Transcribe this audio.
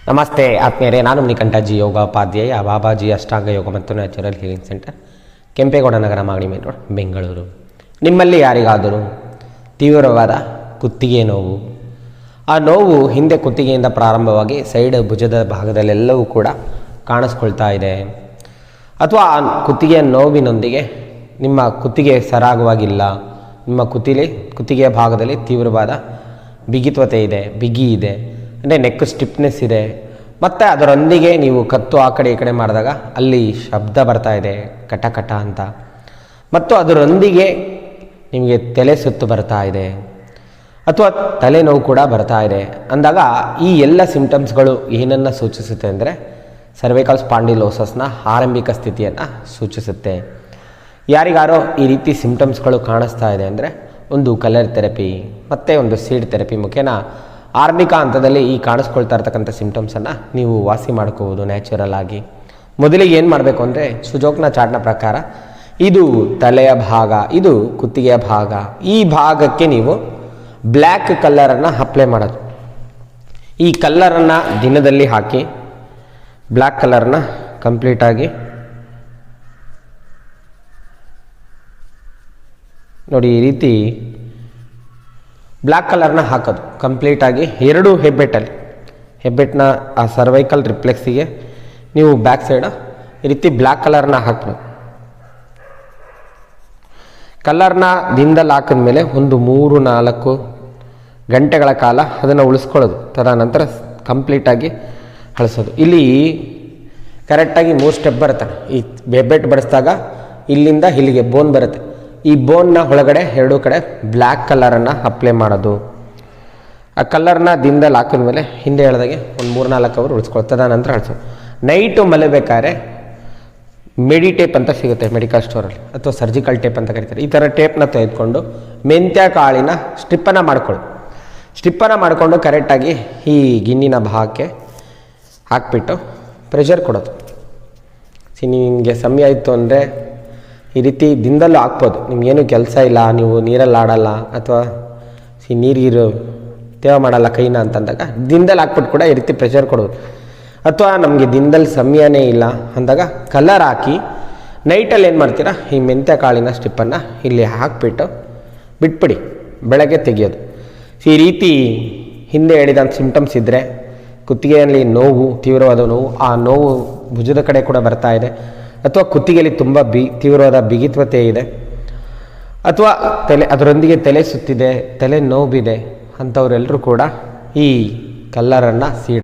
ನಮಸ್ತೆ ಆತ್ಮೀಯರೇ, ನಾನು ಮಣಿಕಂಠಜಿ ಯೋಗೋಪಾಧ್ಯಾಯ, ಬಾಬಾಜಿ ಅಷ್ಟಾಂಗ ಯೋಗ ಮತ್ತು ನ್ಯಾಚುರಲ್ ಹೀಲಿಂಗ್ ಸೆಂಟರ್, ಕೆಂಪೇಗೌಡ ನಗರ, ಮಾಗಡಿ ಮೇನ್ ರೋಡ್, ಬೆಂಗಳೂರು. ನಿಮ್ಮಲ್ಲಿ ಯಾರಿಗಾದರೂ ತೀವ್ರವಾದ ಕುತ್ತಿಗೆ ನೋವು, ಆ ನೋವು ಹಿಂದೆ ಕುತ್ತಿಗೆಯಿಂದ ಪ್ರಾರಂಭವಾಗಿ ಸೈಡ್ ಭುಜದ ಭಾಗದಲ್ಲೆಲ್ಲವೂ ಕೂಡ ಕಾಣಿಸ್ಕೊಳ್ತಾ ಇದೆ, ಅಥವಾ ಆ ಕುತ್ತಿಗೆಯ ನೋವಿನೊಂದಿಗೆ ನಿಮ್ಮ ಕುತ್ತಿಗೆ ಸರಾಗವಾಗಿಲ್ಲ, ನಿಮ್ಮ ಕುತ್ತಿಗೆಯ ಭಾಗದಲ್ಲಿ ತೀವ್ರವಾದ ಬಿಗಿತ್ವತೆ ಇದೆ, ಬಿಗಿ ಇದೆ, ಅಂದರೆ ನೆಕ್ ಸ್ಟಿಫ್ನೆಸ್ ಇದೆ, ಮತ್ತು ಅದರೊಂದಿಗೆ ನೀವು ಕತ್ತು ಆ ಕಡೆ ಈ ಕಡೆ ಮಾಡಿದಾಗ ಅಲ್ಲಿ ಶಬ್ದ ಬರ್ತಾ ಇದೆ ಕಟ ಕಟ ಅಂತ, ಮತ್ತು ಅದರೊಂದಿಗೆ ನಿಮಗೆ ತಲೆ ಸುತ್ತು ಬರ್ತಾ ಇದೆ ಅಥವಾ ತಲೆನೋವು ಕೂಡ ಬರ್ತಾ ಇದೆ ಅಂದಾಗ ಈ ಎಲ್ಲ ಸಿಂಪ್ಟಮ್ಸ್ಗಳು ಏನನ್ನು ಸೂಚಿಸುತ್ತೆ ಅಂದರೆ ಸರ್ವೈಕಲ್ ಸ್ಪಾಂಡಿಲೋಸಸ್ನ ಆರಂಭಿಕ ಸ್ಥಿತಿಯನ್ನು ಸೂಚಿಸುತ್ತೆ. ಯಾರಿಗಾರೋ ಈ ರೀತಿ ಸಿಂಪ್ಟಮ್ಸ್ಗಳು ಕಾಣಿಸ್ತಾ ಇದೆ ಅಂದರೆ ಒಂದು ಕಲರ್ ಥೆರಪಿ ಮತ್ತು ಒಂದು ಸೀಡ್ ಥೆರಪಿ ಮುಖೇನ ಆರಂಭಿಕ ಹಂತದಲ್ಲಿ ಈ ಕಾಣಿಸ್ಕೊಳ್ತಾ ಇರ್ತಕ್ಕಂಥ ಸಿಂಪ್ಟಮ್ಸನ್ನು ನೀವು ವಾಸಿ ಮಾಡ್ಕೋಬೋದು ನ್ಯಾಚುರಲ್ ಆಗಿ. ಮೊದಲಿಗೆ ಏನು ಮಾಡಬೇಕು ಅಂದರೆ ಸುಜೋಕ್ನ ಚಾರ್ಟ್ನ ಪ್ರಕಾರ ಇದು ತಲೆಯ ಭಾಗ, ಇದು ಕುತ್ತಿಗೆಯ ಭಾಗ, ಈ ಭಾಗಕ್ಕೆ ನೀವು ಬ್ಲ್ಯಾಕ್ ಕಲ್ಲರನ್ನು ಅಪ್ಲೈ ಮಾಡೋದು. ಈ ಕಲ್ಲರನ್ನು ದಿನದಲ್ಲಿ ಹಾಕಿ ಬ್ಲ್ಯಾಕ್ ಕಲರ್ನ ಕಂಪ್ಲೀಟಾಗಿ ನೋಡಿ, ಈ ರೀತಿ ಬ್ಲ್ಯಾಕ್ ಕಲರ್ನ ಹಾಕೋದು ಕಂಪ್ಲೀಟಾಗಿ ಎರಡು ಹೆಬ್ಬೆಟ್ಟನ್ನ ಆ ಸರ್ವೈಕಲ್ ರಿಫ್ಲೆಕ್ಸಿಗೆ ನೀವು ಬ್ಯಾಕ್ ಸೈಡ್ ಈ ರೀತಿ ಬ್ಲ್ಯಾಕ್ ಕಲರ್ನ ಹಾಕ್ಬೋದು. ಕಲರ್ನ ದಿನದಲ್ಲಿ ಹಾಕಿದ್ಮೇಲೆ ಒಂದು 3-4 ಗಂಟೆಗಳ ಕಾಲ ಅದನ್ನು ಉಳಿಸ್ಕೊಳ್ಳೋದು, ತದನಂತರ ಕಂಪ್ಲೀಟಾಗಿ ಅಳಿಸೋದು. ಇಲ್ಲಿ ಕರೆಕ್ಟಾಗಿ 3 ಸ್ಟೆಪ್ ಬರುತ್ತೆ. ಈ ಹೆಬ್ಬೆಟ್ಟು ಬಡಿಸಿದಾಗ ಇಲ್ಲಿಂದ ಇಲ್ಲಿಗೆ ಬೋನ್ ಬರುತ್ತೆ, ಈ ಬೋನ್ನ ಒಳಗಡೆ 2 ಕಡೆ ಬ್ಲ್ಯಾಕ್ ಕಲರನ್ನು ಅಪ್ಲೈ ಮಾಡೋದು. ಆ ಕಲರ್ನ ದಿನದಲ್ಲಿ ಹಾಕಿದ್ಮೇಲೆ ಹಿಂದೆ ಹೇಳಿದಾಗೆ ಒಂದು 3-4 ಅವರು ಉಳಿಸ್ಕೊಳ್ತದ, ನಂತರ ಅಳಿಸೋದು. ನೈಟು ಮಲಗಬೇಕಾದ್ರೆ ಮೆಡಿಟೇಪ್ ಅಂತ ಸಿಗುತ್ತೆ ಮೆಡಿಕಲ್ ಸ್ಟೋರಲ್ಲಿ, ಅಥವಾ ಸರ್ಜಿಕಲ್ ಟೇಪ್ ಅಂತ ಕರೀತಾರೆ. ಈ ಥರ ಟೇಪ್ನ ತೆಗೆದುಕೊಂಡು ಮೆಂತ್ಯ ಕಾಳಿನ ಸ್ಟಿಪ್ಪನ್ನು ಮಾಡಿಕೊಂಡು ಕರೆಕ್ಟಾಗಿ ಈ ಗಿಣ್ಣಿನ ಭಾಗಕ್ಕೆ ಹಾಕ್ಬಿಟ್ಟು ಪ್ರೆಷರ್ ಕೊಡೋದು. ನಿಮಗೆ ಸಮಯ ಆಯಿತು ಅಂದರೆ ಈ ರೀತಿ ದಿನದಲ್ಲೂ ಹಾಕ್ಬೋದು. ನಿಮಗೇನು ಕೆಲಸ ಇಲ್ಲ, ನೀವು ನೀರಲ್ಲಿ ಆಡಲ್ಲ ಅಥವಾ ನೀರಿಗಿರು ತೇವ ಮಾಡಲ್ಲ ಕೈನ ಅಂತಂದಾಗ ದಿನದಲ್ಲಿ ಹಾಕ್ಬಿಟ್ಟು ಕೂಡ ಈ ರೀತಿ ಪ್ರೆಷರ್ ಕೊಡೋದು. ಅಥವಾ ನಮಗೆ ದಿನದಲ್ಲಿ ಸಮಯನೇ ಇಲ್ಲ ಅಂದಾಗ ಕಲರ್ ಹಾಕಿ ನೈಟಲ್ಲಿ ಏನು ಮಾಡ್ತೀರಾ, ಈ ಮೆಂತ್ಯ ಕಾಳಿನ ಸ್ಟಿಪ್ಪನ್ನು ಇಲ್ಲಿ ಹಾಕಿಬಿಟ್ಟು ಬಿಟ್ಬಿಡಿ, ಬೆಳಗ್ಗೆ ತೆಗೆಯೋದು. ಈ ರೀತಿ ಹಿಂದೆ ಹೇಳಿದಂಥ ಸಿಂಪ್ಟಮ್ಸ್ ಇದ್ದರೆ, ಕುತ್ತಿಗೆಯಲ್ಲಿ ನೋವು, ತೀವ್ರವಾದ ನೋವು, ಆ ನೋವು ಭುಜದ ಕಡೆ ಕೂಡ ಬರ್ತಾ ಇದೆ, ಅಥವಾ ಕುತ್ತಿಗೆಯಲ್ಲಿ ತುಂಬ ತೀವ್ರವಾದ ಬಿಗಿತ್ವತೆ ಇದೆ, ಅಥವಾ ಅದರೊಂದಿಗೆ ತಲೆ ಸುತ್ತಿದೆ, ತಲೆ ನೋವಿದೆ ಅಂಥವರೆಲ್ಲರೂ ಕೂಡ ಈ ಕಲ್ಲರನ್ನು